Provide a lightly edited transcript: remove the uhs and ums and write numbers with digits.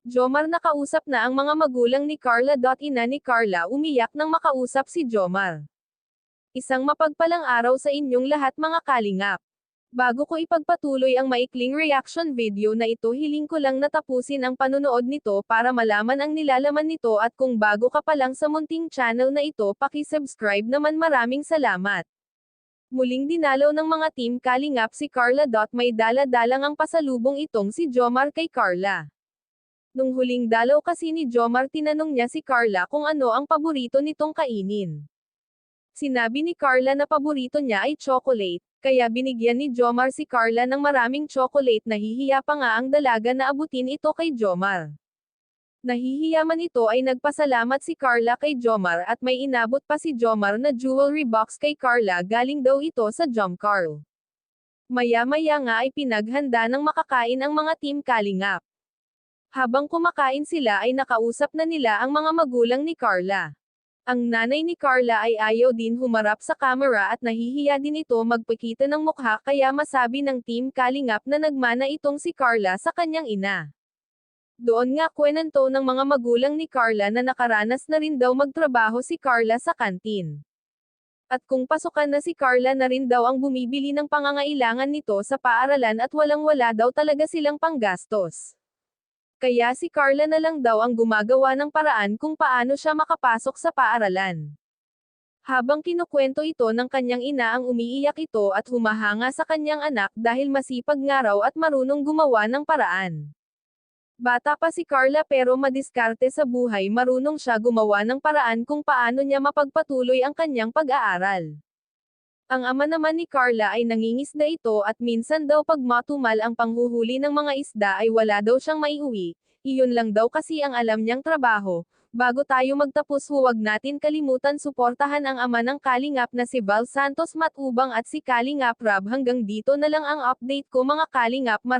Jomar nakausap na ang mga magulang ni Carla. Ina ni Carla umiyak nang makausap si Jomar. Isang mapagpalang araw sa inyong lahat mga kalingap. Bago ko ipagpatuloy ang maikling reaction video na ito, hiling ko lang natapusin ang panunood nito para malaman ang nilalaman nito, at kung bago ka pa lang sa munting channel na ito, paki-subscribe naman. Maraming salamat. Muling dinalaw ng mga team kalingap si Carla. May dala-dalang ang pasalubong itong si Jomar kay Carla. Nung huling dalaw kasi ni Jomar, tinanong niya si Carla kung ano ang paborito nitong kainin. Sinabi ni Carla na paborito niya ay chocolate, kaya binigyan ni Jomar si Carla ng maraming chocolate. Nahihiya pa nga ang dalaga na abutin ito kay Jomar. Nahihiya man ito ay nagpasalamat si Carla kay Jomar, at may inabot pa si Jomar na jewelry box kay Carla. Galing daw ito sa Jomcarl. Maya-maya nga ay pinaghanda ng makakain ang mga team kalingap. Habang kumakain sila ay nakausap na nila ang mga magulang ni Carla. Ang nanay ni Carla ay ayaw din humarap sa camera at nahihiya din ito magpakita ng mukha, kaya masabi ng team kalingap na nagmana itong si Carla sa kanyang ina. Doon nga kwento ng mga magulang ni Carla na nakaranas na rin daw magtrabaho si Carla sa kantin. At kung pasukan na si Carla, na rin daw ang bumibili ng pangangailangan nito sa paaralan, at walang-wala daw talaga silang panggastos. Kaya si Carla na lang daw ang gumagawa ng paraan kung paano siya makapasok sa paaralan. Habang kinukwento ito ng kanyang ina, ang umiiyak ito at humahanga sa kanyang anak dahil masipag nga raw at marunong gumawa ng paraan. Bata pa si Carla pero madiskarte sa buhay, marunong siya gumawa ng paraan kung paano niya mapagpatuloy ang kanyang pag-aaral. Ang ama naman ni Carla ay nangingisda ito, at minsan daw pag matumal ang panghuhuli ng mga isda ay wala daw siyang maiuwi. Iyon lang daw kasi ang alam niyang trabaho. Bago tayo magtapos, huwag natin kalimutan suportahan ang ama ng kalingap na si Val Santos Matubang at si Kalingap Rab. Hanggang dito na lang ang update ko mga kalingap. Maraming